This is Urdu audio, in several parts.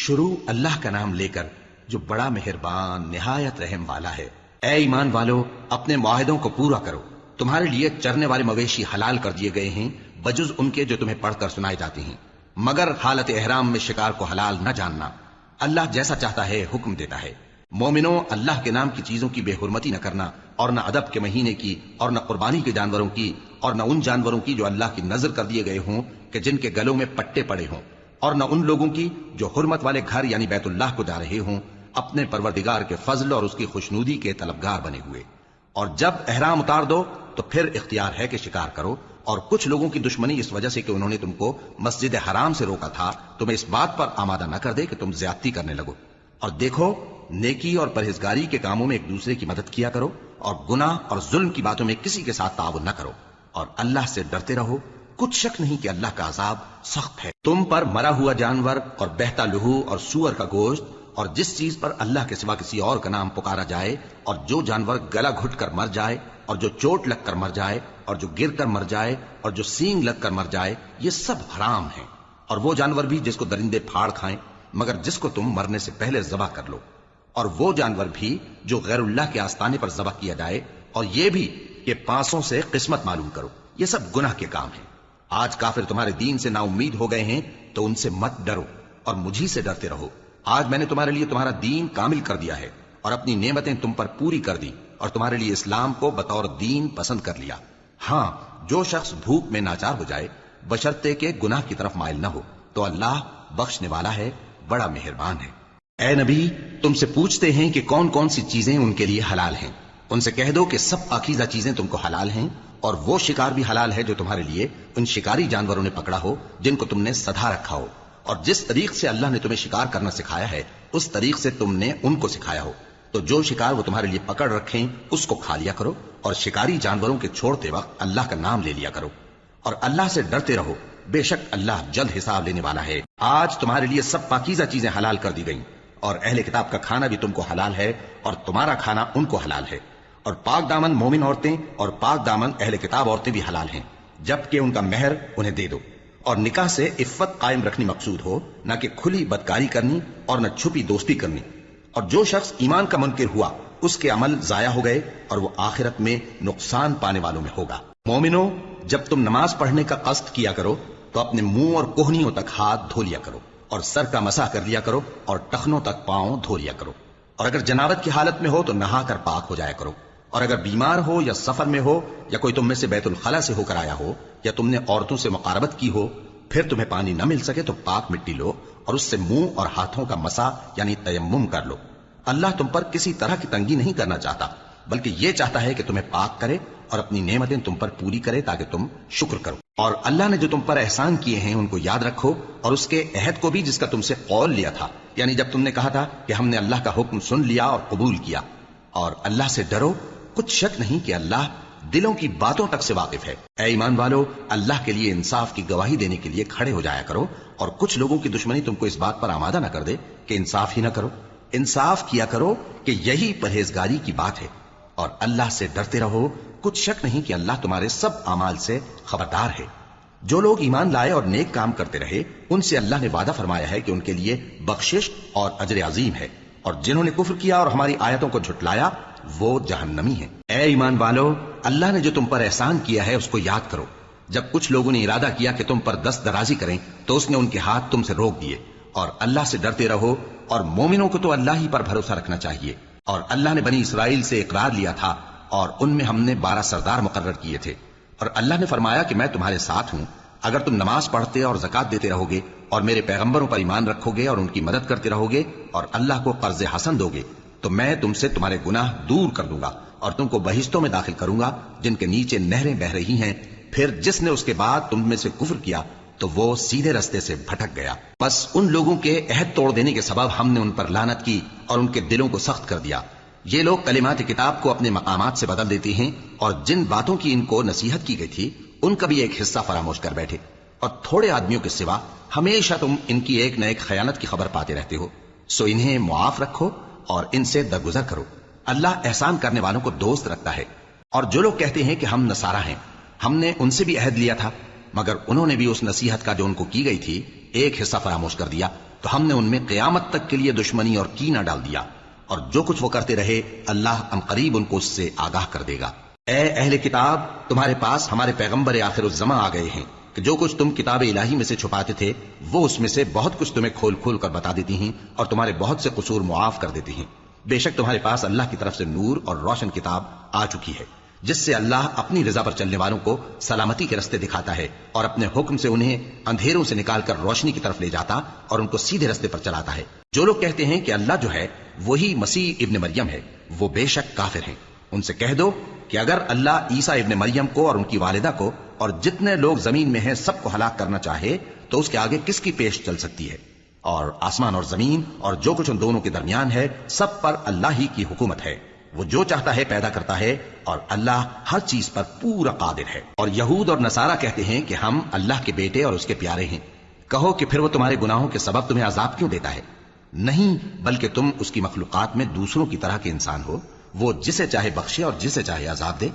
شروع اللہ کا نام لے کر جو بڑا مہربان نہایت رحم والا ہے۔ اے ایمان والو، اپنے معاہدوں کو پورا کرو۔ تمہارے لیے چرنے والے مویشی حلال کر دیے گئے ہیں بجز ان کے جو تمہیں پڑھ کر سنائے جاتے ہیں، مگر حالت احرام میں شکار کو حلال نہ جاننا۔ اللہ جیسا چاہتا ہے حکم دیتا ہے۔ مومنوں، اللہ کے نام کی چیزوں کی بے حرمتی نہ کرنا، اور نہ ادب کے مہینے کی، اور نہ قربانی کے جانوروں کی، اور نہ ان جانوروں کی جو اللہ کی نظر کر دیے گئے ہوں کہ جن کے گلوں میں پٹے پڑے ہوں، اور نہ ان لوگوں کی جو حرمت والے گھر یعنی بیت اللہ کو جا رہے ہوں اپنے پروردگار کے فضل اور اس کی خوشنودی کے طلبگار بنے ہوئے۔ اور جب احرام اتار دو تو پھر اختیار ہے کہ شکار کرو، اور کچھ لوگوں کی دشمنی اس وجہ سے کہ انہوں نے تم کو مسجد حرام سے روکا تھا تمہیں اس بات پر آمادہ نہ کر دے کہ تم زیادتی کرنے لگو۔ اور دیکھو، نیکی اور پرہیزگاری کے کاموں میں ایک دوسرے کی مدد کیا کرو، اور گناہ اور ظلم کی باتوں میں کسی کے ساتھ تعاون نہ کرو، اور اللہ سے ڈرتے رہو۔ کچھ شک نہیں کہ اللہ کا عذاب سخت ہے۔ تم پر مرا ہوا جانور اور بہتا لہو اور سور کا گوشت اور جس چیز پر اللہ کے سوا کسی اور کا نام پکارا جائے، اور جو جانور گلا گھٹ کر مر جائے، اور جو چوٹ لگ کر مر جائے، اور جو گر کر مر جائے، اور جو سینگ لگ کر مر جائے، یہ سب حرام ہیں۔ اور وہ جانور بھی جس کو درندے پھاڑ کھائیں، مگر جس کو تم مرنے سے پہلے ذبح کر لو، اور وہ جانور بھی جو غیر اللہ کے آستانے پر ذبح کیا جائے، اور یہ بھی کہ پانسوں سے قسمت معلوم کرو، یہ سب گناہ کے کام ہیں۔ آج کافر تمہارے دین سے نا امید ہو گئے ہیں تو ان سے مت ڈرو اور مجھی سے ڈرتے رہو۔ آج میں نے تمہارے لیے تمہارا دین کامل کر دیا ہے اور اپنی نعمتیں تم پر پوری کر دی، اور تمہارے لیے اسلام کو بطور دین پسند کر لیا۔ ہاں، جو شخص بھوک میں ناچار ہو جائے بشرطے کہ گناہ کی طرف مائل نہ ہو تو اللہ بخشنے والا ہے، بڑا مہربان ہے۔ اے نبی، تم سے پوچھتے ہیں کہ کون کون سی چیزیں ان کے لیے حلال ہیں۔ ان سے کہہ دو کہ سب پاکیزہ چیزیں تم کو حلال ہیں، اور وہ شکار بھی حلال ہے جو تمہارے لیے ان شکاری جانوروں نے پکڑا ہو جن کو تم نے سدھا رکھا ہو، اور جس طریق سے اللہ نے تمہیں شکار کرنا سکھایا ہے اس طریق سے تم نے ان کو سکھایا ہو۔ تو جو شکار وہ تمہارے لیے پکڑ رکھیں اس کو کھا لیا کرو، اور شکاری جانوروں کے چھوڑتے وقت اللہ کا نام لے لیا کرو، اور اللہ سے ڈرتے رہو، بے شک اللہ جلد حساب لینے والا ہے۔ آج تمہارے لیے سب پاکیزہ چیزیں حلال کر دی گئیں، اور اہل کتاب کا کھانا بھی تم کو حلال ہے، اور تمہارا کھانا ان کو حلال ہے، اور پاک دامن مومن عورتیں اور پاک دامن اہل کتاب عورتیں بھی حلال ہیں، جبکہ ان کا مہر انہیں دے دو۔ اور نکاح سے عفت قائم رکھنی مقصود ہو، نہ کہ کھلی بدکاری کرنی اور نہ چھپی دوستی کرنی۔ اور جو شخص ایمان کا منکر ہوا اس کے عمل ضائع ہو گئے اور وہ آخرت میں نقصان پانے والوں میں ہوگا۔ مومنوں، جب تم نماز پڑھنے کا قصد کیا کرو تو اپنے منہ اور کوہنیوں تک ہاتھ دھو لیا کرو، اور سر کا مسح کر لیا کرو، اور ٹخنوں تک پاؤں دھو لیا کرو، اور اگر جنابت کی حالت میں ہو تو نہا کر پاک ہو جایا کرو، اور اگر بیمار ہو یا سفر میں ہو یا کوئی تم میں سے بیت الخلا سے ہو کر آیا ہو یا تم نے عورتوں سے مقاربت کی ہو، پھر تمہیں پانی نہ مل سکے تو پاک مٹی لو اور اس سے منہ اور ہاتھوں کا مسح یعنی تیمم کر لو۔ اللہ تم پر کسی طرح کی تنگی نہیں کرنا چاہتا، بلکہ یہ چاہتا ہے کہ تمہیں پاک کرے اور اپنی نعمتیں تم پر پوری کرے تاکہ تم شکر کرو۔ اور اللہ نے جو تم پر احسان کیے ہیں ان کو یاد رکھو، اور اس کے عہد کو بھی جس کا تم سے قول لیا تھا، یعنی جب تم نے کہا تھا کہ ہم نے اللہ کا حکم سن لیا اور قبول کیا۔ اور اللہ سے ڈرو، کچھ شک نہیں کہ اللہ دلوں کی باتوں تک سے واقف ہے۔ اے ایمان والو، اللہ کے لیے انصاف کی گواہی دینے کے لیے کھڑے ہو جایا کرو، اور کچھ لوگوں کی دشمنی تم کو اس بات پر آمادہ نہ کر دے کہ انصاف ہی نہ کرو۔ انصاف کیا کرو کہ یہی پرہیزگاری کی بات ہے، اور اللہ سے ڈرتے رہو، کچھ شک نہیں کہ اللہ تمہارے سب اعمال سے خبردار ہے۔ جو لوگ ایمان لائے اور نیک کام کرتے رہے ان سے اللہ نے وعدہ فرمایا ہے کہ ان کے لیے بخشش اور اجر عظیم ہے، اور جنہوں نے کفر کیا اور ہماری آیتوں کو جھٹلایا وہ جہنمی ہیں۔ اے ایمان والو، اللہ نے جو تم پر احسان کیا ہے اس کو یاد کرو۔ جب کچھ لوگوں نے ارادہ کیا کہ تم پر دست درازی کریں تو اس نے ان کے ہاتھ تم سے روک دیے، اور اللہ سے ڈرتے رہو، اور مومنوں کو تو اللہ ہی پر بھروسہ رکھنا چاہیے۔ اور اللہ نے بنی اسرائیل سے اقرار لیا تھا اور ان میں ہم نے 12 سردار مقرر کیے تھے، اور اللہ نے فرمایا کہ میں تمہارے ساتھ ہوں اگر تم نماز پڑھتے اور زکات دیتے رہو گے اور میرے پیغمبروں پر ایمان رکھو گے اور ان کی مدد کرتے رہو گے اور اللہ کو قرض حسن دو گے تو میں تم سے تمہارے گناہ دور کر دوں گا اور تم کو بہشتوں میں داخل کروں گا جن کے نیچے نہریں بہ رہی ہیں۔ پھر جس نے اس کے بعد تم میں سے کفر کیا تو وہ سیدھے رستے سے بھٹک گیا۔ بس ان لوگوں کے عہد توڑ دینے کے سبب ہم نے ان پر لعنت کی اور ان کے دلوں کو سخت کر دیا۔ یہ لوگ کلمات کتاب کو اپنے مقامات سے بدل دیتے ہیں اور جن باتوں کی ان کو نصیحت کی گئی تھی ان کا بھی ایک حصہ فراموش کر بیٹھے، اور تھوڑے آدمیوں کے سوا ہمیشہ تم ان کی ایک نہ ایک خیانت کی خبر پاتے رہتے ہو۔ سو انہیں معاف رکھو اور ان سے درگزر کرو۔ اللہ احسان کرنے والوں کو دوست رکھتا ہے۔ اور جو لوگ کہتے ہیں کہ ہم نصارہ ہیں، ہم نے ان سے بھی عہد لیا تھا، مگر انہوں نے بھی اس نصیحت کا جو ان کو کی گئی تھی ایک حصہ فراموش کر دیا۔ تو ہم نے ان میں قیامت تک کے لیے دشمنی اور کینہ ڈال دیا، اور جو کچھ وہ کرتے رہے اللہ عنقریب ان کو اس سے آگاہ کر دے گا۔ اے اہل کتاب، تمہارے پاس ہمارے پیغمبر آخر الزماں آ گئے ہیں کہ جو کچھ تم کتاب الہی میں سے چھپاتے تھے وہ اس میں سے بہت کچھ تمہیں کھول کھول کر بتا دیتی ہیں اور تمہارے بہت سے قصور معاف کر دیتی ہیں۔ بے شک تمہارے پاس اللہ کی طرف سے نور اور روشن کتاب آ چکی ہے، جس سے اللہ اپنی رضا پر چلنے والوں کو سلامتی کے رستے دکھاتا ہے اور اپنے حکم سے انہیں اندھیروں سے نکال کر روشنی کی طرف لے جاتا اور ان کو سیدھے رستے پر چلاتا ہے۔ جو لوگ کہتے ہیں کہ اللہ جو ہے وہی مسیح ابن مریم ہے، وہ بے شک کافر ہیں۔ ان سے کہہ دو کہ اگر اللہ عیسیٰ ابن مریم کو اور ان کی والدہ کو اور جتنے لوگ زمین میں ہیں سب کو ہلاک کرنا چاہے تو اس کے آگے کس کی پیش چل سکتی ہے؟ اور آسمان اور زمین اور جو کچھ ان دونوں کے درمیان ہے سب پر اللہ ہی کی حکومت ہے، وہ جو چاہتا ہے پیدا کرتا ہے اور اللہ ہر چیز پر پورا قادر ہے۔ اور یہود اور نصارہ کہتے ہیں کہ ہم اللہ کے بیٹے اور اس کے پیارے ہیں۔ کہو کہ پھر وہ تمہارے گناہوں کے سبب تمہیں عذاب کیوں دیتا ہے؟ نہیں، بلکہ تم اس کی مخلوقات میں دوسروں کی طرح کے انسان ہو، وہ جسے چاہے بخشے اور جسے چاہے عذاب دے۔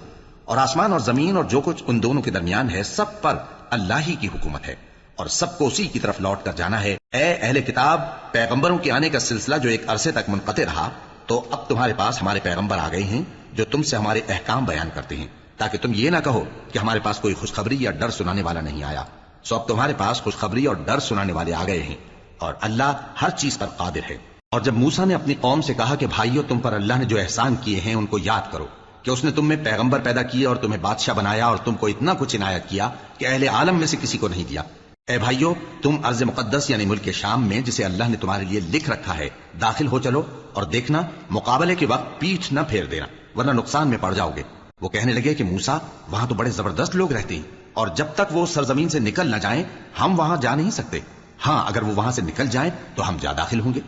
اور آسمان اور زمین اور جو کچھ ان دونوں کے درمیان ہے سب پر اللہ ہی کی حکومت ہے اور سب کو اسی کی طرف لوٹ کر جانا ہے۔ اے اہل کتاب، پیغمبروں کے آنے کا سلسلہ جو ایک عرصے تک منقطع رہا، تو اب تمہارے پاس ہمارے پیغمبر آ گئے ہیں جو تم سے ہمارے احکام بیان کرتے ہیں، تاکہ تم یہ نہ کہو کہ ہمارے پاس کوئی خوشخبری یا ڈر سنانے والا نہیں آیا۔ سو اب تمہارے پاس خوشخبری اور ڈر سنانے والے آ گئے ہیں، اور اللہ ہر چیز پر قادر ہے۔ اور جب موسیٰ نے اپنی قوم سے کہا کہ بھائیو، تم پر اللہ نے جو احسان کیے ہیں ان کو یاد کرو، کہ اس نے تم میں پیغمبر پیدا کیے اور تمہیں بادشاہ بنایا اور تم کو اتنا کچھ عنایت کیا کہ اہل عالم میں سے کسی کو نہیں دیا۔ اے بھائیو، تم ارض مقدس یعنی ملک شام میں جسے اللہ نے تمہارے لیے لکھ رکھا ہے داخل ہو چلو، اور دیکھنا مقابلے کے وقت پیٹھ نہ پھیر دینا ورنہ نقصان میں پڑ جاؤ گے۔ وہ کہنے لگے کہ موسیٰ، وہاں تو بڑے زبردست لوگ رہتے ہیں، اور جب تک وہ سرزمین سے نکل نہ جائیں ہم وہاں جا نہیں سکتے۔ ہاں، اگر وہ وہاں سے نکل جائیں تو ہم جا داخل ہوں گے۔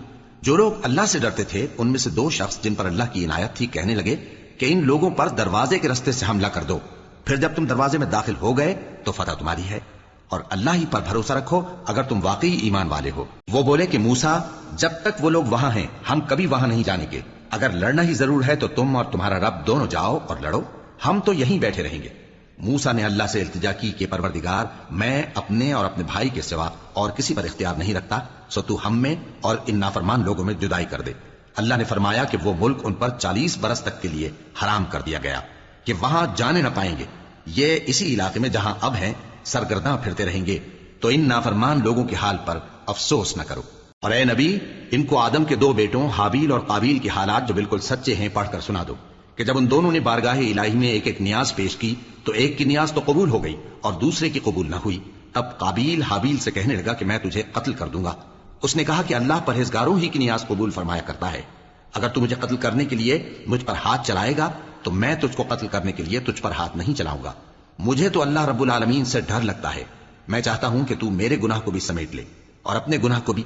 جو لوگ اللہ سے ڈرتے تھے ان میں سے دو شخص جن پر اللہ کی عنایت تھی کہنے لگے کہ ان لوگوں پر دروازے کے رستے سے حملہ کر دو، پھر جب تم دروازے میں داخل ہو گئے تو فتح تمہاری ہے، اور اللہ ہی پر بھروسہ رکھو اگر تم واقعی ایمان والے ہو۔ وہ بولے کہ موسیٰ، جب تک وہ لوگ وہاں ہیں ہم کبھی وہاں نہیں جانے گے، اگر لڑنا ہی ضرور ہے تو تم اور تمہارا رب دونوں جاؤ اور لڑو، ہم تو یہیں بیٹھے رہیں گے۔ موسیٰ نے اللہ سے التجا کی کہ پروردگار، میں اپنے اور اپنے بھائی کے سوا اور کسی پر اختیار نہیں رکھتا، سو تو ہم میں اور ان نافرمان لوگوں میں جدائی کر دے۔ اللہ نے فرمایا کہ وہ ملک ان پر 40 برس تک کے لیے حرام کر دیا گیا کہ وہاں جانے نہ پائیں گے، یہ اسی علاقے میں جہاں اب ہیں سرگرداں پھرتے رہیں گے، تو ان نافرمان لوگوں کے حال پر افسوس نہ کرو۔ اور اے نبی، ان کو آدم کے 2 بیٹوں حابیل اور قابیل کے حالات جو بالکل سچے ہیں پڑھ کر سنا دو کہ جب ان دونوں نے بارگاہ الہی میں ایک ایک نیاز پیش کی تو ایک کی نیاز تو قبول ہو گئی اور دوسرے کی قبول نہ ہوئی۔ تب قابیل حابیل سے کہنے لگا کہ میں تجھے قتل کر دوں گا۔ اس نے کہا کہ اللہ پرہیزگاروں ہی کی نیاز قبول فرمایا کرتا ہے، اگر تو مجھے قتل کرنے کے لیے مجھ پر ہاتھ چلائے گا تو میں تجھ کو قتل کرنے کے لیے تجھ پر ہاتھ نہیں چلاؤں گا۔ مجھے تو اللہ رب العالمین سے ڈر لگتا ہے، میں چاہتا ہوں کہ تو میرے گناہ کو بھی سمیٹ لے اور اپنے گناہ کو بھی،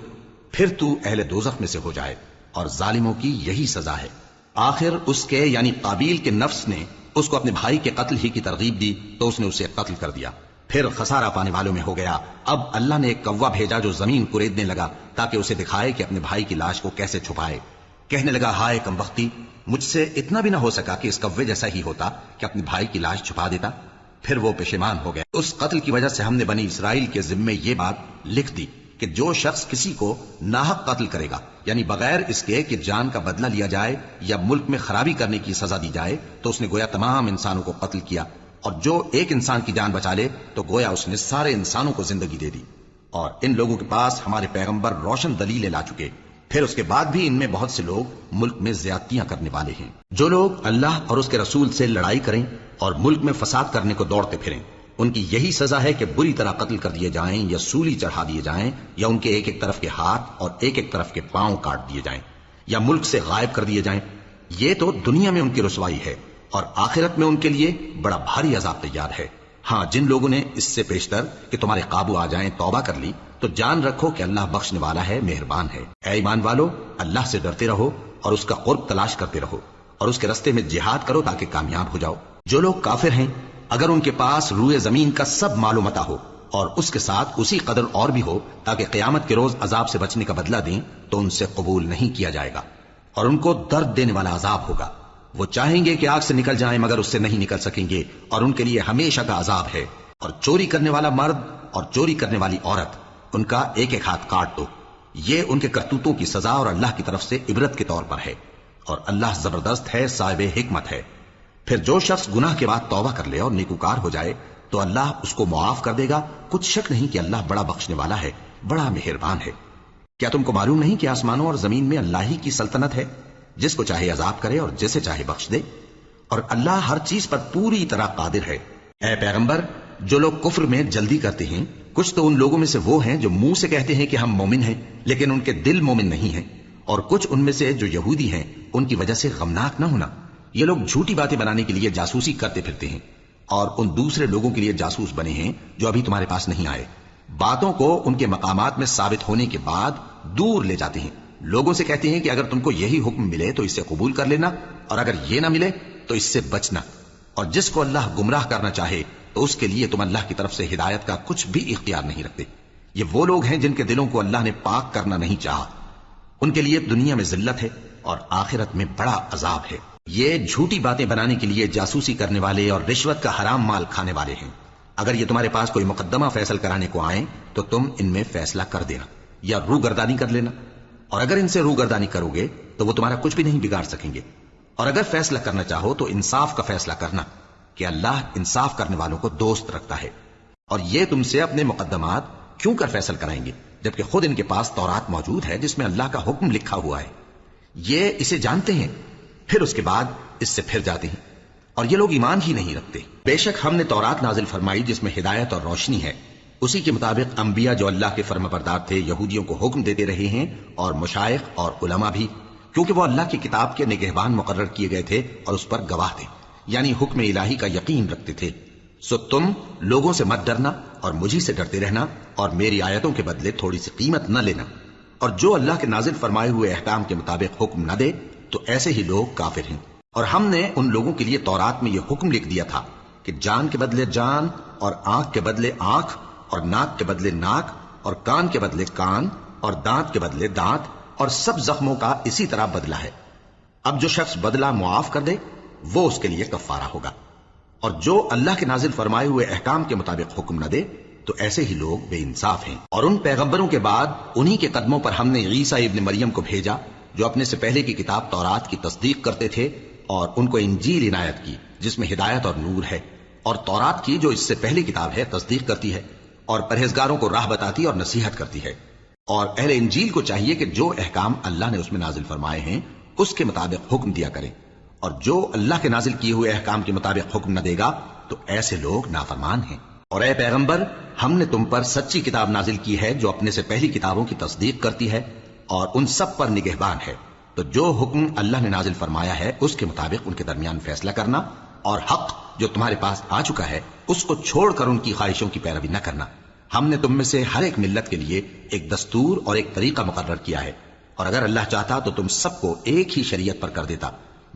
پھر تو اہل دوزخ میں سے ہو جائے، اور ظالموں کی یہی سزا ہے۔ آخر اس کے یعنی قابیل کے نفس نے اس کو اپنے بھائی کے قتل ہی کی ترغیب دی تو اس نے اسے قتل کر دیا، پھر خسارہ پانے والوں میں ہو گیا۔ اب اللہ نے ایک کوا بھیجا جو زمین کوریدنے لگا تاکہ اسے دکھائے کہ اپنے بھائی کی لاش کو کیسے چھپائے۔ کہنے لگا، ہائے کمبختی، مجھ سے اتنا بھی نہ ہو سکا کہ اس کوے جیسا ہی ہوتا کہ اپنے بھائی کی لاش چھپا دیتا۔ پھر وہ پشیمان ہو گیا۔ اس قتل کی وجہ سے ہم نے بنی اسرائیل کے ذمے یہ بات لکھ دی کہ جو شخص کسی کو ناحق قتل کرے گا، یعنی بغیر اس کے کہ جان کا بدلہ لیا جائے یا ملک میں خرابی کرنے کی سزا دی جائے، تو اس نے گویا تمام انسانوں کو قتل کیا، اور جو ایک انسان کی جان بچا لے تو گویا اس نے سارے انسانوں کو زندگی دے دی۔ اور ان لوگوں کے پاس ہمارے پیغمبر روشن دلیلیں لا چکے، پھر اس کے بعد بھی ان میں بہت سے لوگ ملک میں زیادتیاں کرنے والے ہیں۔ جو لوگ اللہ اور اس کے رسول سے لڑائی کریں اور ملک میں فساد کرنے کو دوڑتے پھریں، ان کی یہی سزا ہے کہ بری طرح قتل کر دیے جائیں یا سولی چڑھا دیے جائیں، یا ان کے ایک ایک طرف کے ہاتھ اور ایک ایک طرف کے پاؤں کاٹ دیے جائیں، یا ملک سے غائب کر دیے جائیں۔ یہ تو دنیا میں ان کی رسوائی ہے، اور آخرت میں ان کے لیے بڑا بھاری عذاب تیار ہے۔ ہاں، جن لوگوں نے اس سے پیشتر کہ تمہارے قابو آ جائیں توبہ کر لی تو جان رکھو کہ اللہ بخشنے والا ہے، مہربان ہے۔ اے ایمان والو، اللہ سے ڈرتے رہو اور اس کا قرب تلاش کرتے رہو، اور اس کے رستے میں جہاد کرو تاکہ کامیاب ہو جاؤ۔ جو لوگ کافر ہیں، اگر ان کے پاس روئے زمین کا سب مال و متاع ہو اور اس کے ساتھ اسی قدر اور بھی ہو تاکہ قیامت کے روز عذاب سے بچنے کا بدلہ دیں، تو ان سے قبول نہیں کیا جائے گا، اور ان کو درد دینے والا عذاب ہوگا۔ وہ چاہیں گے کہ آگ سے نکل جائیں مگر اس سے نہیں نکل سکیں گے، اور ان کے لیے ہمیشہ کا عذاب ہے۔ اور چوری کرنے والا مرد اور چوری کرنے والی عورت، ان کا ایک ایک ہاتھ کاٹ دو، یہ ان کے کرتوتوں کی سزا اور اللہ کی طرف سے عبرت کے طور پر ہے، اور اللہ زبردست ہے، صاحب حکمت ہے۔ پھر جو شخص گناہ کے بعد توبہ کر لے اور نیکوکار ہو جائے تو اللہ اس کو معاف کر دے گا۔ کچھ شک نہیں کہ اللہ بڑا بخشنے والا ہے، بڑا مہربان ہے۔ کیا تم کو معلوم نہیں کہ آسمانوں اور زمین میں اللہ ہی کی سلطنت ہے، جس کو چاہے عذاب کرے اور جسے چاہے بخش دے، اور اللہ ہر چیز پر پوری طرح قادر ہے۔ اے پیغمبر، جو لوگ کفر میں جلدی کرتے ہیں، کچھ تو ان لوگوں میں سے وہ ہیں جو منہ سے کہتے ہیں کہ ہم مومن ہیں لیکن ان کے دل مومن نہیں ہیں، اور کچھ ان میں سے جو یہودی ہیں، ان کی وجہ سے غمناک نہ ہونا۔ یہ لوگ جھوٹی باتیں بنانے کے لیے جاسوسی کرتے پھرتے ہیں اور ان دوسرے لوگوں کے لیے جاسوس بنے ہیں جو ابھی تمہارے پاس نہیں آئے۔ باتوں کو ان کے مقامات میں ثابت ہونے کے بعد دور لے جاتے ہیں، لوگوں سے کہتے ہیں کہ اگر تم کو یہی حکم ملے تو اسے قبول کر لینا، اور اگر یہ نہ ملے تو اس سے بچنا، اور جس کو اللہ گمراہ کرنا چاہے تو اس کے لیے تم اللہ کی طرف سے ہدایت کا کچھ بھی اختیار نہیں رکھتے۔ یہ وہ لوگ ہیں جن کے دلوں کو اللہ نے پاک کرنا نہیں چاہا، ان کے لیے دنیا میں ذلت ہے اور آخرت میں بڑا عذاب ہے۔ یہ جھوٹی باتیں بنانے کے لیے جاسوسی کرنے والے اور رشوت کا حرام مال کھانے والے ہیں۔ اگر یہ تمہارے پاس کوئی مقدمہ فیصل کرانے کو آئیں تو تم ان میں فیصلہ کر دینا یا روگردانی کر لینا، اور اگر ان سے روگردانی کرو گے تو وہ تمہارا کچھ بھی نہیں بگاڑ سکیں گے۔ اور اگر فیصلہ کرنا چاہو تو انصاف کا فیصلہ کرنا، کہ اللہ انصاف کرنے والوں کو دوست رکھتا ہے۔ اور یہ تم سے اپنے مقدمات کیوں کر فیصل کرائیں گے جبکہ خود ان کے پاس تورات موجود ہے جس میں اللہ کا حکم لکھا ہوا ہے۔ یہ اسے جانتے ہیں، پھر اس کے بعد اس سے پھر جاتے ہیں، اور یہ لوگ ایمان ہی نہیں رکھتے۔ بے شک ہم نے تورات نازل فرمائی جس میں ہدایت اور روشنی ہے، اسی کے مطابق انبیاء جو اللہ کے فرمانبردار تھے یہودیوں کو حکم دیتے رہے ہیں، اور مشائخ اور علماء بھی، کیونکہ وہ اللہ کی کتاب کے نگہبان مقرر کیے گئے تھے اور اس پر گواہ تھے، یعنی حکم الہی کا یقین رکھتے تھے۔ سو تم لوگوں سے مت ڈرنا اور مجھی سے ڈرتے رہنا، اور میری آیتوں کے بدلے تھوڑی سی قیمت نہ لینا، اور جو اللہ کے نازل فرمائے ہوئے احکام کے مطابق حکم نہ دے تو ایسے ہی لوگ کافر ہیں۔ اور ہم نے ان لوگوں کے لیے تورات میں یہ حکم لکھ دیا تھا کہ جان کے بدلے جان، اور آنکھ کے بدلے آنکھ، اور ناک کے بدلے ناک، اور کان کے بدلے کان، اور دانت کے بدلے دانت، اور سب زخموں کا اسی طرح بدلہ ہے۔ اب جو شخص بدلہ معاف کر دے وہ اس کے لیے کفارہ ہوگا، اور جو اللہ کے نازل فرمائے ہوئے احکام کے مطابق حکم نہ دے تو ایسے ہی لوگ بے انصاف ہیں۔ اور ان پیغمبروں کے بعد انہی کے قدموں پر ہم نے عیسیٰ ابن مریم کو بھیجا جو اپنے سے پہلے کی کتاب تورات کی تصدیق کرتے تھے، اور ان کو انجیل عنایت کی جس میں ہدایت اور نور ہے، اور تورات کی جو اس سے پہلی کتاب ہے تصدیق کرتی ہے، اور پرہیزگاروں کو راہ بتاتی اور نصیحت کرتی ہے۔ اور اہل انجیل کو چاہیے کہ جو احکام اللہ نے اس میں نازل فرمائے ہیں اس کے مطابق حکم دیا کریں، اور جو اللہ کے نازل کیے ہوئے احکام کے مطابق حکم نہ دے گا تو ایسے لوگ نافرمان ہیں۔ اور اے پیغمبر، ہم نے تم پر سچی کتاب نازل کی ہے جو اپنے سے پہلی کتابوں کی تصدیق کرتی ہے اور ان سب پر نگہبان ہے، تو جو حکم اللہ نے نازل فرمایا ہے اس کے مطابق ان کے درمیان فیصلہ کرنا، اور حق جو تمہارے پاس آ چکا ہے اس کو چھوڑ کر ان کی خواہشوں کی پیروی نہ کرنا۔ ہم نے تم میں سے ہر ایک ملت کے لیے ایک دستور اور ایک طریقہ مقرر کیا ہے، اور اگر اللہ چاہتا تو تم سب کو ایک ہی شریعت پر کر دیتا،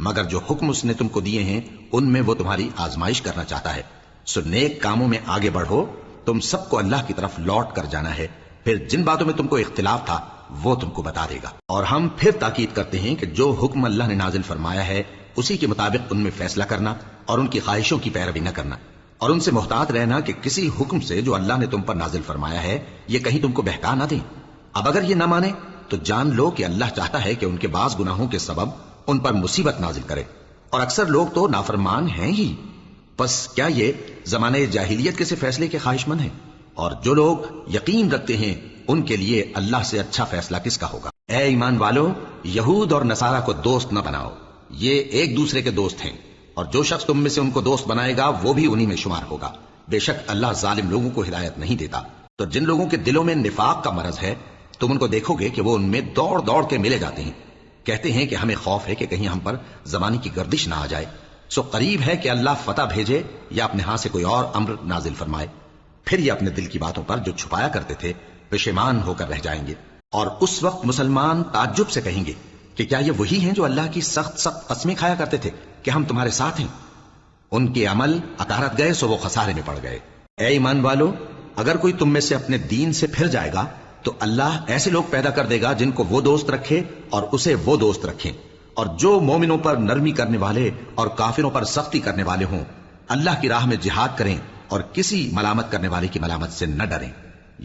مگر جو حکم اس نے تم کو دیے ہیں ان میں وہ تمہاری آزمائش کرنا چاہتا ہے۔ سو نیک کاموں میں آگے بڑھو، تم سب کو اللہ کی طرف لوٹ کر جانا ہے، پھر جن باتوں میں تم کو اختلاف تھا وہ تم کو بتا دے گا۔ اور ہم پھر تاکید کرتے ہیں کہ جو حکم اللہ نے نازل فرمایا ہے اسی کے مطابق ان میں فیصلہ کرنا اور ان کی خواہشوں کی پیروی نہ کرنا، اور ان سے محتاط رہنا کہ کسی حکم سے جو اللہ نے تم پر نازل فرمایا ہے یہ کہیں تم کو بہکا نہ دیں۔ اب اگر یہ نہ مانے تو جان لو کہ اللہ چاہتا ہے کہ ان کے بعض گناہوں کے سبب ان پر مصیبت نازل کرے، اور اکثر لوگ تو نافرمان ہیں ہی۔ پس کیا یہ زمانے جاہلیت کے سے فیصلے کے خواہش مند ہیں؟ اور جو لوگ یقین رکھتے ہیں ان کے لیے اللہ سے اچھا فیصلہ کس کا ہوگا؟ اے ایمان والو، یہود اور نصارہ کو دوست نہ بناؤ، یہ ایک دوسرے کے دوست ہیں، اور جو شخص تم میں سے ان کو دوست بنائے گا وہ بھی انہی میں شمار ہوگا۔ بے شک اللہ ظالم لوگوں کو ہدایت نہیں دیتا۔ تو جن لوگوں کے دلوں میں نفاق کا مرض ہے تم ان کو دیکھو گے کہ وہ ان میں دوڑ دوڑ کے ملے جاتے ہیں، کہتے ہیں کہ ہمیں خوف ہے کہ کہیں ہم پر زمانے کی گردش نہ آ جائے۔ سو قریب ہے کہ اللہ فتح بھیجے یا اپنے ہاں سے کوئی اور امر نازل فرمائے، پھر یہ اپنے دل کی باتوں پر جو چھپایا کرتے تھے پشیمان ہو کر رہ جائیں گے۔ اور اس وقت مسلمان تعجب سے کہیں گے کہ کیا یہ وہی ہیں جو اللہ کی سخت سخت قسمیں کھایا کرتے تھے کہ ہم تمہارے ساتھ ہیں؟ ان کے عمل اکارت گئے سو وہ خسارے میں پڑ گئے۔ اے ایمان والو، اگر کوئی تم میں سے اپنے دین سے پھر جائے گا تو اللہ ایسے لوگ پیدا کر دے گا جن کو وہ دوست رکھے اور اسے وہ دوست رکھیں، اور جو مومنوں پر نرمی کرنے والے اور کافروں پر سختی کرنے والے ہوں، اللہ کی راہ میں جہاد کریں اور کسی ملامت کرنے والے کی ملامت سے نہ ڈریں۔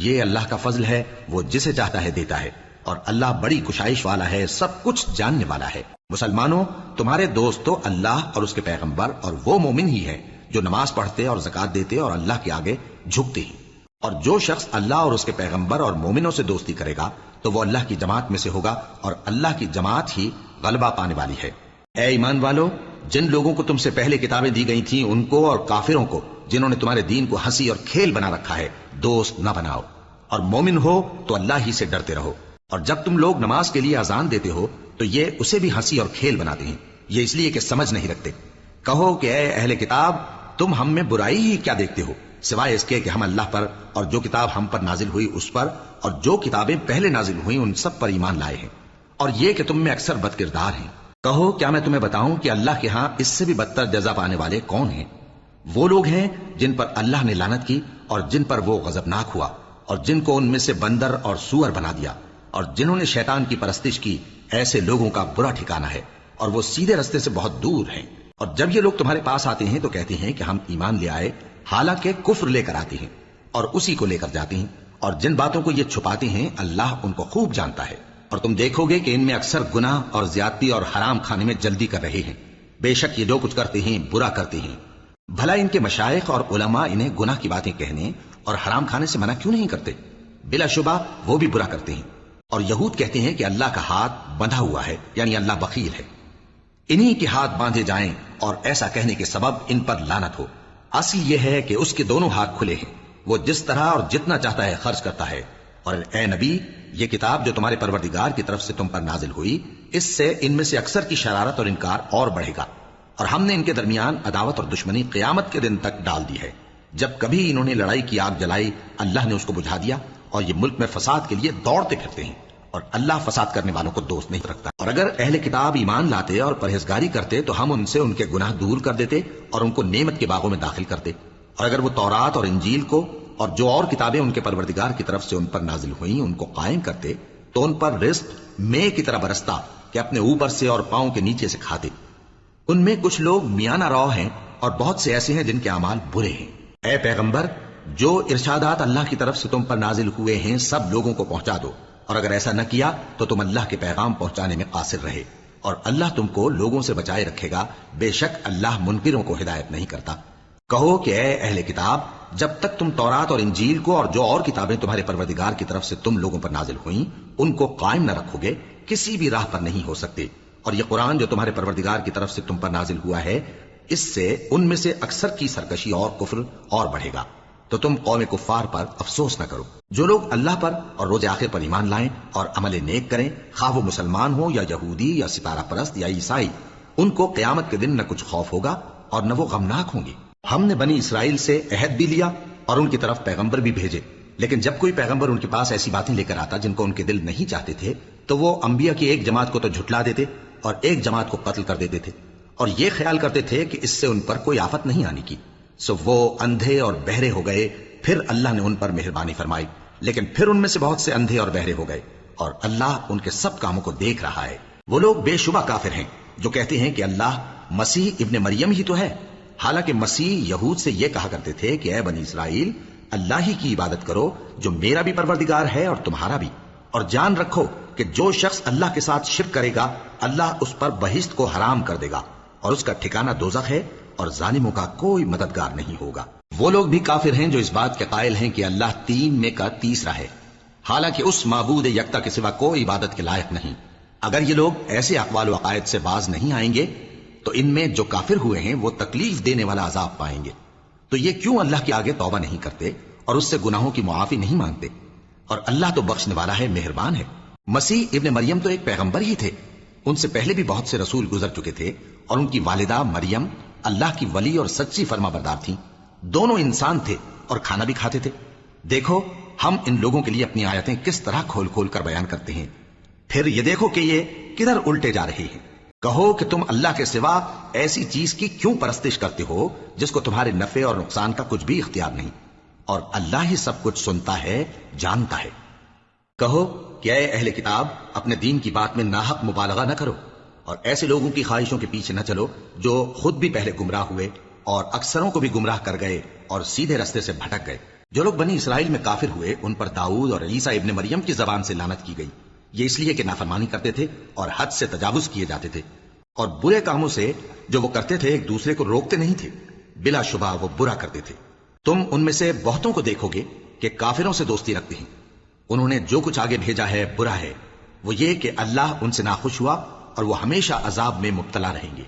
یہ اللہ کا فضل ہے، وہ جسے چاہتا ہے دیتا ہے، اور اللہ بڑی کشائش والا ہے، سب کچھ جاننے والا ہے۔ مسلمانوں، تمہارے دوست تو اللہ اور اس کے پیغمبر اور وہ مومن ہی ہے جو نماز پڑھتے اور زکات دیتے اور اللہ کے آگے جھکتے ہیں، اور جو شخص اللہ اور اس کے پیغمبر اور مومنوں سے دوستی کرے گا تو وہ اللہ کی جماعت میں سے ہوگا، اور اللہ کی جماعت ہی غلبہ پانے والی ہے۔ اے ایمان والو، جن لوگوں کو تم سے پہلے کتابیں دی گئی تھیں ان کو اور کافروں کو جنہوں نے تمہارے دین کو ہنسی اور کھیل بنا رکھا ہے دوست نہ بناؤ، اور مومن ہو تو اللہ ہی سے ڈرتے رہو، اور جب تم لوگ نماز کے لیے اذان دیتے ہو تو یہ اسے بھی ہنسی اور کھیل بناتے ہیں، یہ اس لیے کہ سمجھ نہیں رکھتے۔ کہو کہ اے اہل کتاب، تم ہم میں برائی ہی کیا دیکھتے ہو، سوائے اس کے کہ ہم اللہ پر اور جو کتاب ہم پر نازل ہوئی اس پر اور جو کتابیں پہلے نازل ہوئی ان سب پر ایمان لائے ہیں، اور یہ کہ تم میں اکثر بد کردار ہیں۔ کہو کیا میں تمہیں بتاؤں کہ اللہ کے ہاں اس سے بھی بدتر جزا پانے والے کون ہیں؟ وہ لوگ ہیں جن پر اللہ نے لعنت کی اور جن پر وہ غضبناک ہوا، اور جن کو ان میں سے بندر اور سور بنا دیا، اور جنہوں نے شیطان کی پرستش کی، ایسے لوگوں کا برا ٹھکانہ ہے، اور وہ سیدھے رستے سے بہت دور ہیں۔ اور جب یہ لوگ تمہارے پاس آتے ہیں تو کہتے ہیں کہ ہم ایمان لے آئے، حالانکہ کفر لے کر آتے ہیں اور اسی کو لے کر جاتے ہیں، اور جن باتوں کو یہ چھپاتے ہیں اللہ ان کو خوب جانتا ہے۔ اور تم دیکھو گے کہ ان میں اکثر گناہ اور زیادتی اور حرام کھانے میں جلدی کر رہے ہیں، بے شک یہ جو کچھ کرتے ہیں برا کرتے ہیں۔ بھلا ان کے مشائخ اور علماء انہیں گناہ کی باتیں کہنے اور حرام کھانے سے منع کیوں نہیں کرتے؟ بلا شبہ وہ بھی برا کرتے ہیں۔ اور یہود کہتے ہیں کہ اللہ کا ہاتھ بندھا ہوا ہے، یعنی اللہ بخیل ہے، انہی کے ہاتھ باندھے جائیں، اور ایسا کہنے کے سبب ان پر لعنت ہو۔ اصل یہ ہے کہ اس کے دونوں ہاتھ کھلے ہیں، وہ جس طرح اور جتنا چاہتا ہے خرچ کرتا ہے۔ اور اے نبی، یہ کتاب جو تمہارے پروردگار کی طرف سے تم پر نازل ہوئی، اس سے ان میں سے اکثر کی شرارت اور انکار اور بڑھے گا، اور ہم نے ان کے درمیان عداوت اور دشمنی قیامت کے دن تک ڈال دی ہے۔ جب کبھی انہوں نے لڑائی کی آگ جلائی، اللہ نے اس کو بجھا دیا، اور یہ ملک میں فساد کے لیے دوڑتے پھرتے ہیں، اور اللہ فساد کرنے والوں کو دوست نہیں رکھتا۔ اور اگر اہل کتاب ایمان لاتے اور پرہیزگاری کرتے تو ہم ان سے ان کے گناہ دور کر دیتے اور ان کو نعمت کے باغوں میں داخل کرتے۔ اور اگر وہ تورات اور انجیل کو اور جو اور کتابیں ان کے پروردگار کی طرف سے ان پر نازل ہوئیں ان کو قائم کرتے تو ان پر رزق مے کی طرح برستا کہ اپنے اوپر سے اور پاؤں کے نیچے سے کھاتے۔ ان میں کچھ لوگ میانہ رو ہیں اور بہت سے ایسے ہیں جن کے اعمال برے ہیں۔ اے پیغمبر، جو ارشادات اللہ کی طرف سے تم پر نازل ہوئے ہیں سب لوگوں کو پہنچا دو، اور اگر ایسا نہ کیا تو تم اللہ کے پیغام پہنچانے میں قاصر رہے، اور اللہ تم کو لوگوں سے بچائے رکھے گا، بے شک اللہ منکروں کو ہدایت نہیں کرتا۔ کہو کہ اے اہل کتاب، جب تک تم تورات اور انجیل کو اور جو اور کتابیں تمہارے پروردگار کی طرف سے تم لوگوں پر نازل ہوئیں ان کو قائم نہ رکھو گے، کسی بھی راہ پر نہیں ہو سکتے۔ اور یہ قرآن جو تمہارے پروردگار کی طرف سے تم پر نازل ہوا ہے، اس سے ان میں سے اکثر کی سرکشی اور کفر اور بڑھے گا، تو تم قوم کفار پر افسوس نہ کرو۔ جو لوگ اللہ پر اور روز آخر پر ایمان لائیں اور عمل نیک کریں، خواہ وہ مسلمان ہو یا یہودی یا ستارہ پرست یا عیسائی، ان کو قیامت کے دن نہ کچھ خوف ہوگا اور نہ وہ غمناک ہوں گے۔ ہم نے بنی اسرائیل سے عہد بھی لیا اور ان کی طرف پیغمبر بھی بھیجے، لیکن جب کوئی پیغمبر ان کے پاس ایسی باتیں لے کر آتا جن کو ان کے دل نہیں چاہتے تھے تو وہ انبیاء کی ایک جماعت کو تو جھٹلا دیتے اور ایک جماعت کو قتل کر دیتے تھے، اور یہ خیال کرتے تھے کہ اس سے ان پر کوئی آفت نہیں آنے کی، سو وہ اندھے اور بہرے ہو گئے۔ پھر اللہ نے ان پر مہربانی فرمائی، لیکن پھر ان میں سے بہت سے اندھے اور بہرے ہو گئے، اور اللہ ان کے سب کاموں کو دیکھ رہا ہے۔ وہ لوگ بے شبہ کافر ہیں جو کہتے ہیں کہ اللہ مسیح ابن مریم ہی تو ہے، حالانکہ مسیح یہود سے یہ کہا کرتے تھے کہ اے بنی اسرائیل، اللہ ہی کی عبادت کرو جو میرا بھی پروردگار ہے اور تمہارا بھی، اور جان رکھو کہ جو شخص اللہ کے ساتھ شرک کرے گا اللہ اس پر بہشت کو حرام کر دے گا، اور اس کا ٹھکانہ دوزخ ہے، اور ظالموں کا کوئی مددگار نہیں ہوگا۔ وہ لوگ بھی کافر ہیں جو اس بات کے قائل ہیں کہ اللہ تین میں کا تیسرا ہے، حالانکہ اس معبود یکتا کے سوا کوئی عبادت کے لائق نہیں۔ اگر یہ لوگ ایسے اقوال و عقائد سے باز نہیں آئیں گے تو ان میں جو کافر ہوئے ہیں وہ تکلیف دینے والا عذاب پائیں گے۔ تو یہ کیوں اللہ کے آگے توبہ نہیں کرتے اور اس سے گناہوں کی معافی نہیں مانگتے؟ اور اللہ تو بخشنے والا ہے، مہربان ہے۔ مسیح ابن مریم تو ایک پیغمبر ہی تھے، ان سے پہلے بھی بہت سے رسول گزر چکے تھے، اور ان کی والدہ مریم اللہ کی ولی اور سچی فرما بردار تھیں، دونوں انسان تھے اور کھانا بھی کھاتے تھے۔ دیکھو ہم ان لوگوں کے لیے اپنی آیتیں کس طرح کھول کھول کر بیان کرتے ہیں، پھر یہ دیکھو کہ یہ کدھر الٹے جا رہے ہیں۔ کہو کہ تم اللہ کے سوا ایسی چیز کی کیوں پرستش کرتے ہو جس کو تمہارے نفع اور نقصان کا کچھ بھی اختیار نہیں، اور اللہ ہی سب کچھ سنتا ہے، جانتا ہے۔ کہو کہ اے اہل کتاب، اپنے دین کی بات میں ناحق مبالغہ نہ کرو، اور ایسے لوگوں کی خواہشوں کے پیچھے نہ چلو جو خود بھی پہلے گمراہ ہوئے اور اکثروں کو بھی گمراہ کر گئے اور سیدھے رستے سے بھٹک گئے۔ جو لوگ بنی اسرائیل میں کافر ہوئے ان پر داؤد اور عیسیٰ ابن مریم کی زبان سے لعنت کی گئی، یہ اس لیے کہ نافرمانی کرتے تھے اور حد سے تجاوز کیے جاتے تھے، اور برے کاموں سے جو وہ کرتے تھے ایک دوسرے کو روکتے نہیں تھے، بلا شبہ وہ برا کرتے تھے۔ تم ان میں سے بہتوں کو دیکھو گے کہ کافروں سے دوستی رکھتے ہیں، انہوں نے جو کچھ آگے بھیجا ہے برا ہے، وہ یہ کہ اللہ ان سے ناخوش ہوا اور وہ ہمیشہ عذاب میں مبتلا رہیں گے۔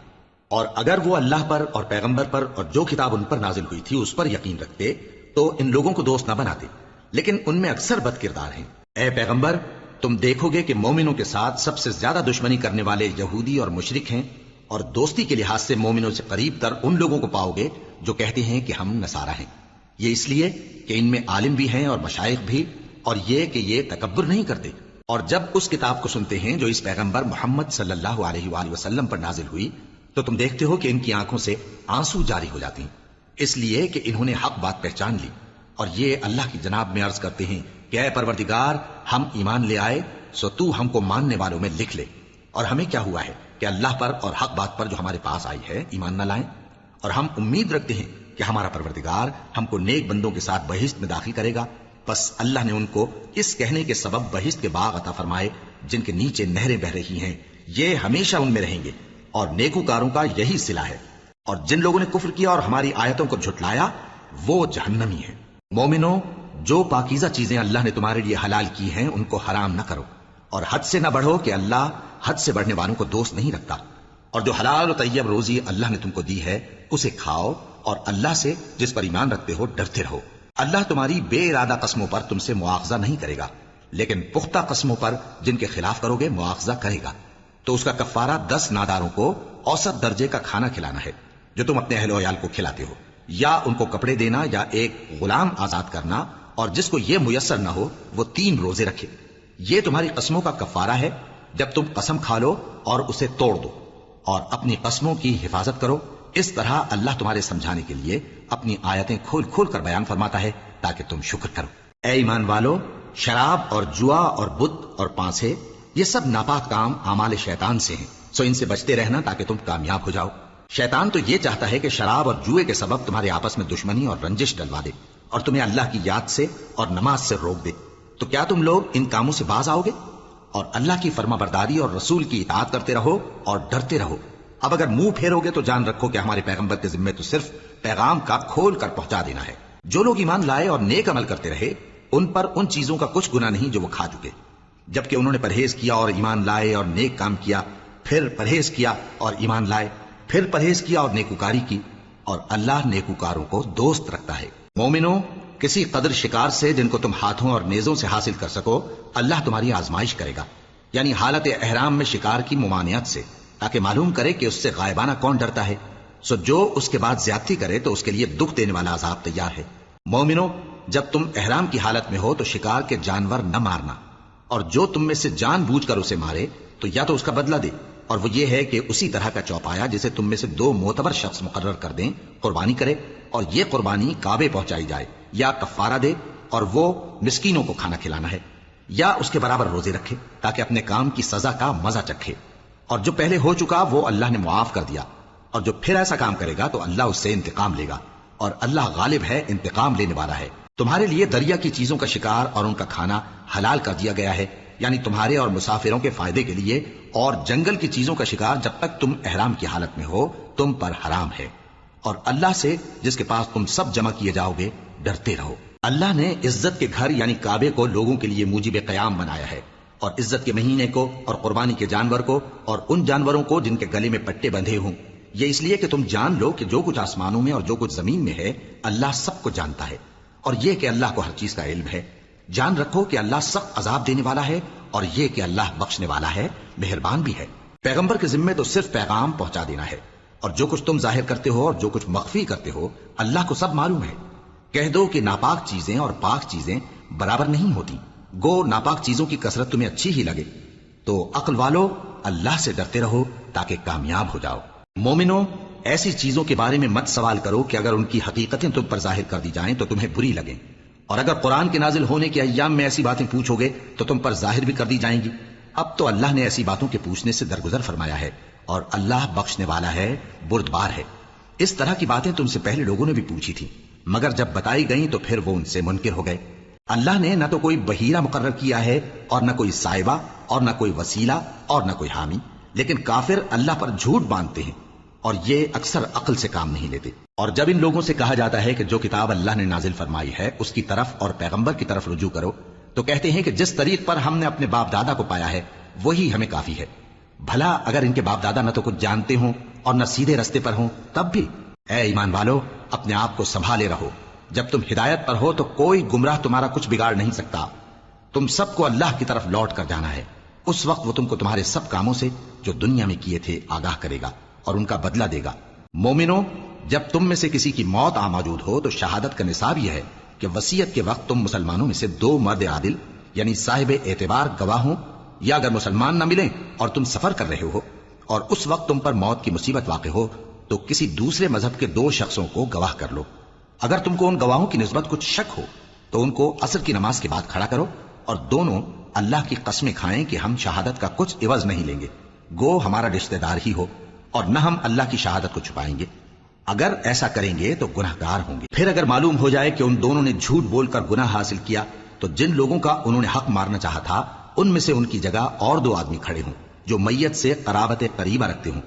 اور اگر وہ اللہ پر اور پیغمبر پر اور جو کتاب ان پر نازل ہوئی تھی اس پر یقین رکھتے تو ان لوگوں کو دوست نہ بناتے، لیکن ان میں اکثر بد کردار ہیں۔ اے پیغمبر، تم دیکھو گے کہ مومنوں کے ساتھ سب سے زیادہ دشمنی کرنے والے یہودی اور مشرک ہیں، اور دوستی کے لحاظ سے مومنوں سے قریب تر ان لوگوں کو پاؤ گے جو کہتے ہیں کہ ہم نصارہ ہیں۔ یہ اس لیے کہ ان میں عالم بھی ہیں اور مشائخ بھی، اور یہ کہ یہ تکبر نہیں کرتے۔ اور جب اس کتاب کو سنتے ہیں جو اس پیغمبر محمد صلی اللہ علیہ وآلہ وسلم پر نازل ہوئی تو تم دیکھتے ہو کہ ان کی آنکھوں سے آنسو جاری ہو جاتے ہیں، اس لیے کہ انہوں نے حق بات پہچان لی، اور یہ اللہ کی جناب میں عرض کرتے ہیں کہ اے پروردگار، ہم ایمان لے آئے سو تو ہم کو ماننے والوں میں لکھ لے، اور ہمیں کیا ہوا ہے کہ اللہ پر اور حق بات پر جو ہمارے پاس آئی ہے ایمان نہ لائیں، اور ہم امید رکھتے ہیں کہ ہمارا پروردگار ہم کو نیک بندوں کے ساتھ بہشت میں داخل کرے گا۔ بس اللہ نے ان کو اس کہنے کے سبب بہشت کے باغ عطا فرمائے جن کے نیچے نہریں بہ رہی ہیں، یہ ہمیشہ ان میں رہیں گے، اور نیکوکاروں کا یہی صلہ ہے۔ اور جن لوگوں نے کفر کیا اور ہماری آیتوں کو جھٹلایا وہ جہنمی ہے۔ مومنو، جو پاکیزہ چیزیں اللہ نے تمہارے لیے حلال کی ہیں ان کو حرام نہ کرو، اور حد سے نہ بڑھو کہ اللہ حد سے بڑھنے والوں کو دوست نہیں رکھتا، اور جو حلال و طیب روزی اللہ نے تم کو دی ہے اسے کھاؤ، اور اللہ سے جس پر ایمان رکھتے ہو ڈرتے رہو۔ اللہ تمہاری بے ارادہ قسموں پر تم سے مواخذہ نہیں کرے گا، لیکن پختہ قسموں پر جن کے خلاف کرو گے مواخذہ کرے گا۔ تو اس کا کفارہ 10 ناداروں کو اوسط درجے کا کھانا کھلانا ہے جو تم اپنے اہل و عیال کو کھلاتے ہو، یا ان کو کپڑے دینا، یا ایک غلام آزاد کرنا، اور جس کو یہ میسر نہ ہو وہ 3 روزے رکھے۔ یہ تمہاری قسموں کا کفارہ ہے جب تم قسم کھا لو اور اسے توڑ دو، اور اپنی قسموں کی حفاظت کرو۔ اس طرح اللہ تمہارے سمجھانے کے لیے اپنی آیتیں کھول کھول کر بیان فرماتا ہے تاکہ تم شکر کرو۔ اے ایمان والو، شراب اور جوا اور بت اور پانسے یہ سب ناپاک کام اعمال شیطان سے ہیں، سو ان سے بچتے رہنا تاکہ تم کامیاب ہو جاؤ۔ شیطان تو یہ چاہتا ہے کہ شراب اور جوئے کے سبب تمہارے آپس میں دشمنی اور رنجش ڈلوا دے، اور تمہیں اللہ کی یاد سے اور نماز سے روک دے۔ تو کیا تم لوگ ان کاموں سے باز آؤ گے؟ اور اللہ کی فرما برداری اور رسول کی اطاعت کرتے رہو اور ڈرتے رہو۔ اب اگر منہ پھیرو گے تو جان رکھو کہ ہمارے پیغمبر کے ذمے تو صرف پیغام کا کھول کر پہنچا دینا ہے۔ جو لوگ ایمان لائے اور نیک عمل کرتے رہے ان پر ان چیزوں کا کچھ گناہ نہیں جو وہ کھا چکے، جبکہ انہوں نے پرہیز کیا اور ایمان لائے اور نیک کام کیا، پھر پرہیز کیا اور ایمان لائے، پھر پرہیز کیا اور نیکوکاری کی، اور اللہ نیکوکاروں کو دوست رکھتا ہے۔ مومنو، کسی قدر شکار سے جن کو تم ہاتھوں اور نیزوں سے حاصل کر سکو اللہ تمہاری آزمائش کرے گا، یعنی حالت احرام میں شکار کی ممانعت سے، تاکہ معلوم کرے کہ اس سے غائبانہ کون ڈرتا ہے۔ سو جو اس کے بعد زیادتی کرے تو اس کے لیے دکھ دینے والا عذاب تیار ہے۔ مومنو، جب تم احرام کی حالت میں ہو تو شکار کے جانور نہ مارنا، اور جو تم میں سے جان بوجھ کر اسے مارے تو یا تو اس کا بدلہ دے، اور وہ یہ ہے کہ اسی طرح کا چوپایا جسے تم میں سے 2 معتبر شخص مقرر کر دیں قربانی کرے، اور یہ قربانی کعبے پہنچائی جائے، یا کفارہ دے اور وہ مسکینوں کو کھانا کھلانا ہے، یا اس کے برابر روزے رکھے تاکہ اپنے کام کی سزا کا مزہ چکھے۔ اور جو پہلے ہو چکا وہ اللہ نے معاف کر دیا، اور جو پھر ایسا کام کرے گا تو اللہ اس سے انتقام لے گا، اور اللہ غالب ہے، انتقام لینے والا ہے۔ تمہارے لیے دریا کی چیزوں کا شکار اور ان کا کھانا حلال کر دیا گیا ہے، یعنی تمہارے اور مسافروں کے فائدے کے لیے، اور جنگل کی چیزوں کا شکار جب تک تم احرام کی حالت میں ہو تم پر حرام ہے۔ اور اللہ سے جس کے پاس تم سب جمع کیے جاؤ گے ڈرتے رہو۔ اللہ نے عزت کے گھر یعنی کعبے کو لوگوں کے لیے موجب قیام بنایا ہے، اور عزت کے مہینے کو اور قربانی کے جانور کو اور ان جانوروں کو جن کے گلے میں پٹے بندھے ہوں، یہ اس لیے کہ تم جان لو کہ جو کچھ آسمانوں میں اور جو کچھ زمین میں ہے اللہ سب کو جانتا ہے، اور یہ کہ اللہ کو ہر چیز کا علم ہے۔ جان رکھو کہ اللہ سخت عذاب دینے والا ہے، اور یہ کہ اللہ بخشنے والا ہے، مہربان بھی ہے۔ پیغمبر کے ذمے تو صرف پیغام پہنچا دینا ہے، اور جو کچھ تم ظاہر کرتے ہو اور جو کچھ مخفی کرتے ہو اللہ کو سب معلوم ہے۔ کہہ دو کہ ناپاک چیزیں اور پاک چیزیں برابر نہیں ہوتی، گو ناپاک چیزوں کی کثرت تمہیں اچھی ہی لگے، تو عقل والو اللہ سے ڈرتے رہو تاکہ کامیاب ہو جاؤ۔ مومنو، ایسی چیزوں کے بارے میں مت سوال کرو کہ اگر ان کی حقیقتیں تم پر ظاہر کر دی جائیں تو تمہیں بری لگیں، اور اگر قرآن کے نازل ہونے کے ایام میں ایسی باتیں پوچھو گے تو تم پر ظاہر بھی کر دی جائیں گی۔ اب تو اللہ نے ایسی باتوں کے پوچھنے سے درگزر فرمایا ہے، اور اللہ بخشنے والا ہے، بردبار ہے۔ اس طرح کی باتیں تم سے پہلے لوگوں نے بھی پوچھی تھی، مگر جب بتائی گئیں تو پھر وہ ان سے منکر ہو گئے۔ اللہ نے نہ تو کوئی بحیرہ مقرر کیا ہے اور نہ کوئی سائبہ اور نہ کوئی وسیلہ اور نہ کوئی حامی، لیکن کافر اللہ پر جھوٹ باندھتے ہیں اور یہ اکثر عقل سے کام نہیں لیتے۔ اور جب ان لوگوں سے کہا جاتا ہے کہ جو کتاب اللہ نے نازل فرمائی ہے اس کی طرف اور پیغمبر کی طرف رجوع کرو، تو کہتے ہیں کہ جس طریق پر ہم نے اپنے باپ دادا کو پایا ہے وہی ہمیں کافی ہے۔ بھلا اگر ان کے باپ دادا نہ تو کچھ جانتے ہوں اور نہ سیدھے رستے پر ہوں تب بھی؟ اے ایمان والو، اپنے آپ کو سنبھالے رہو، جب تم ہدایت پر ہو تو کوئی گمراہ تمہارا کچھ بگاڑ نہیں سکتا۔ تم سب کو اللہ کی طرف لوٹ کر جانا ہے، اس وقت وہ تم کو تمہارے سب کاموں سے جو دنیا میں کیے تھے آگاہ کرے گا اور ان کا بدلہ دے گا۔ مومنو، جب تم میں سے کسی کی موت آ موجود ہو تو شہادت کا نصاب یہ ہے کہ وصیت کے وقت تم مسلمانوں میں سے 2 مرد عادل یعنی صاحب اعتبار گواہ ہوں، یا اگر مسلمان نہ ملیں اور تم سفر کر رہے ہو اور اس وقت تم پر موت کی مصیبت واقع ہو تو کسی دوسرے مذہب کے 2 شخصوں کو گواہ کر لو۔ اگر تم کو ان گواہوں کی نسبت کچھ شک ہو تو ان کو عصر کی نماز کے بعد کھڑا کرو اور دونوں اللہ کی قسمیں کھائیں کہ ہم شہادت کا کچھ عوض نہیں لیں گے، گو ہمارا رشتہ دار ہی ہو، اور نہ ہم اللہ کی شہادت کو چھپائیں گے۔ اگر ایسا کریں گے تو گناہگار ہوں گے۔ پھر اگر معلوم ہو جائے کہ ان دونوں نے جھوٹ بول کر گناہ حاصل کیا تو جن لوگوں کا انہوں نے حق مارنا چاہا تھا ان میں سے ان کی جگہ اور 2 آدمی کھڑے ہوں جو میت سے قرابت قریبہ رکھتے ہوں،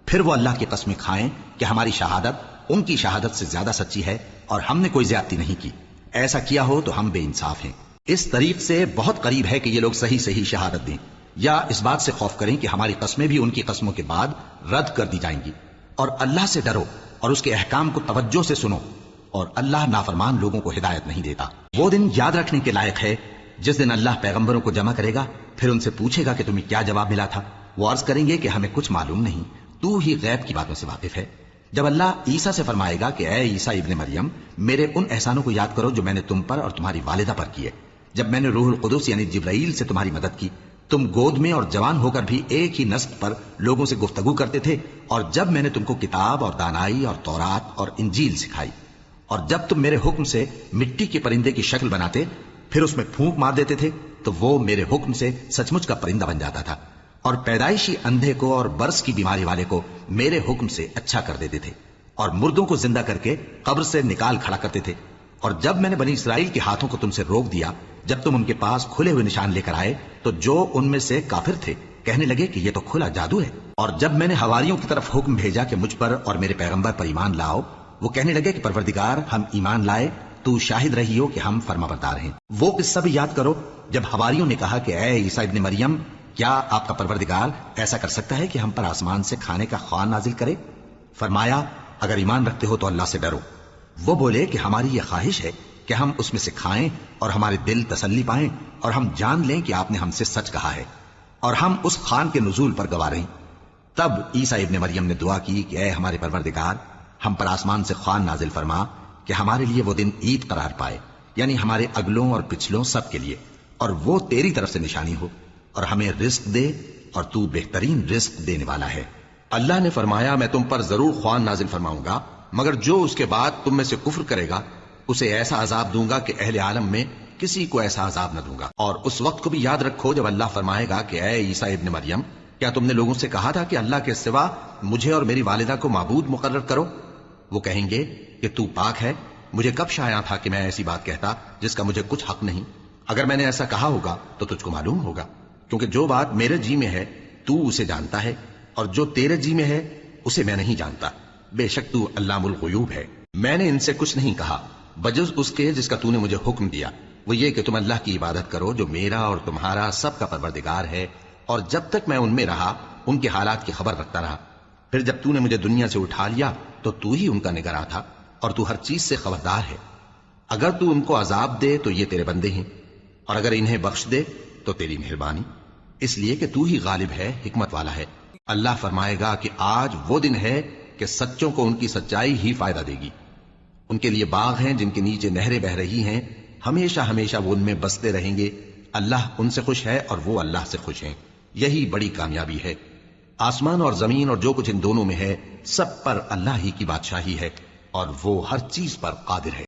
پھر وہ اللہ کی قسمیں کھائیں کہ ہماری شہادت ان کی شہادت سے زیادہ سچی ہے اور ہم نے کوئی زیادتی نہیں کی۔ ایسا کیا ہو تو ہم بے انصاف ہیں۔ اس طریق سے بہت قریب ہے کہ یہ لوگ صحیح شہادت دیں، یا اس بات سے خوف کریں کہ ہماری قسمیں بھی ان کی قسموں کے بعد رد کر دی جائیں گی۔ اور اللہ سے ڈرو اور اس کے احکام کو توجہ سے سنو، اور اللہ نافرمان لوگوں کو ہدایت نہیں دیتا۔ وہ دن یاد رکھنے کے لائق ہے جس دن اللہ پیغمبروں کو جمع کرے گا، پھر ان سے پوچھے گا کہ تمہیں کیا جواب ملا تھا۔ وہ عرض کریں گے کہ ہمیں کچھ معلوم نہیں، تو ہی غیب کی باتوں سے واقف ہے۔ جب اللہ عیسیٰ سے فرمائے گا کہ اے عیسیٰ ابن مریم، میرے ان احسانوں کو یاد کرو جو میں نے تم پر اور تمہاری والدہ پر کیے، جب میں نے روح القدس یعنی جبرائیل سے تمہاری مدد کی، تم گود میں اور جوان ہو کر بھی ایک ہی نسب پر لوگوں سے گفتگو کرتے تھے، اور جب میں نے تم کو کتاب اور دانائی اور تورات اور انجیل سکھائی، اور جب تم میرے حکم سے مٹی کے پرندے کی شکل بناتے پھر اس میں پھونک مار دیتے تھے تو وہ میرے حکم سے سچ مچ کا پرندہ بن جاتا تھا، اور پیدائشی اندھے کو اور برس کی بیماری والے کو میرے حکم سے اچھا کر دیتے تھے، اور مردوں کو زندہ کر کے قبر سے نکال کھڑا کرتے تھے۔ اور جب میں نے بنی اسرائیل کے ہاتھوں کو تم سے روک دیا، جب تم ان کے پاس کھلے ہوئے نشان لے کر آئے تو جو ان میں سے کافر تھے کہنے لگے کہ یہ تو کھلا جادو ہے۔ اور جب میں نے حواریوں کی طرف حکم بھیجا کہ مجھ پر اور میرے پیغمبر پر ایمان لاؤ، وہ کہنے لگے کہ پروردگار، ہم ایمان لائے، تو شاہد رہی ہو کہ ہم فرما بردار ہیں۔ وہ قصہ بھی یاد کرو جب حواریوں نے کہا کہ اے عیسیٰ ابن مریم، کیا آپ کا پروردگار ایسا کر سکتا ہے کہ ہم پر آسمان سے کھانے کا خوان نازل کرے؟ فرمایا، اگر ایمان رکھتے ہو تو اللہ سے ڈرو۔ وہ بولے کہ ہماری یہ خواہش ہے کہ ہم اس میں سے کھائیں اور ہمارے دل تسلی پائیں اور ہم جان لیں کہ آپ نے ہم سے سچ کہا ہے اور ہم اس خوان کے نزول پر گواہ رہیں۔ تب عیسیٰ ابن مریم نے دعا کی کہ اے ہمارے پروردگار، ہم پر آسمان سے خوان نازل فرما کہ ہمارے لیے وہ دن عید قرار پائے، یعنی ہمارے اگلوں اور پچھلوں سب کے لیے، اور وہ تیری طرف سے نشانی ہو، اور ہمیں رزق دے اور تو بہترین رزق دینے والا ہے۔ اللہ نے فرمایا، میں تم پر ضرور خوان نازل فرماؤں گا، مگر جو اس کے بعد تم میں سے کفر کرے گا اسے ایسا عذاب دوں گا کہ اہل عالم میں کسی کو ایسا عذاب نہ دوں گا۔ اور اس وقت کو بھی یاد رکھو جب اللہ فرمائے گا کہ اے عیسیٰ ابن مریم، کیا تم نے لوگوں سے کہا تھا کہ اللہ کے سوا مجھے اور میری والدہ کو معبود مقرر کرو؟ وہ کہیں گے کہ تو پاک ہے، مجھے کب شایع تھا کہ میں ایسی بات کہتا جس کا مجھے کچھ حق نہیں۔ اگر میں نے ایسا کہا ہوگا تو تجھ کو معلوم ہوگا، کیونکہ جو بات میرے جی میں ہے تو اسے جانتا ہے، اور جو تیرے جی میں ہے اسے میں نہیں جانتا۔ بے شک تو علام الغیوب ہے۔ میں نے ان سے کچھ نہیں کہا بجز اس کے جس کا تو نے مجھے حکم دیا، وہ یہ کہ تم اللہ کی عبادت کرو جو میرا اور تمہارا سب کا پروردگار ہے، اور جب تک میں ان میں رہا ان کے حالات کی خبر رکھتا رہا۔ پھر جب تو نے مجھے دنیا سے اٹھا لیا تو تو ہی ان کا نگراں تھا، اور تو ہر چیز سے خبردار ہے۔ اگر تو ان کو عذاب دے تو یہ تیرے بندے ہیں، اور اگر انہیں بخش دے تو تیری مہربانی، اس لیے کہ تو ہی غالب ہے، حکمت والا ہے۔ اللہ فرمائے گا کہ آج وہ دن ہے کہ سچوں کو ان کی سچائی ہی فائدہ دے گی۔ ان کے لیے باغ ہیں جن کے نیچے نہریں بہ رہی ہیں، ہمیشہ ہمیشہ وہ ان میں بستے رہیں گے۔ اللہ ان سے خوش ہے اور وہ اللہ سے خوش ہیں، یہی بڑی کامیابی ہے۔ آسمان اور زمین اور جو کچھ ان دونوں میں ہے، سب پر اللہ ہی کی بادشاہی ہے، اور وہ ہر چیز پر قادر ہے۔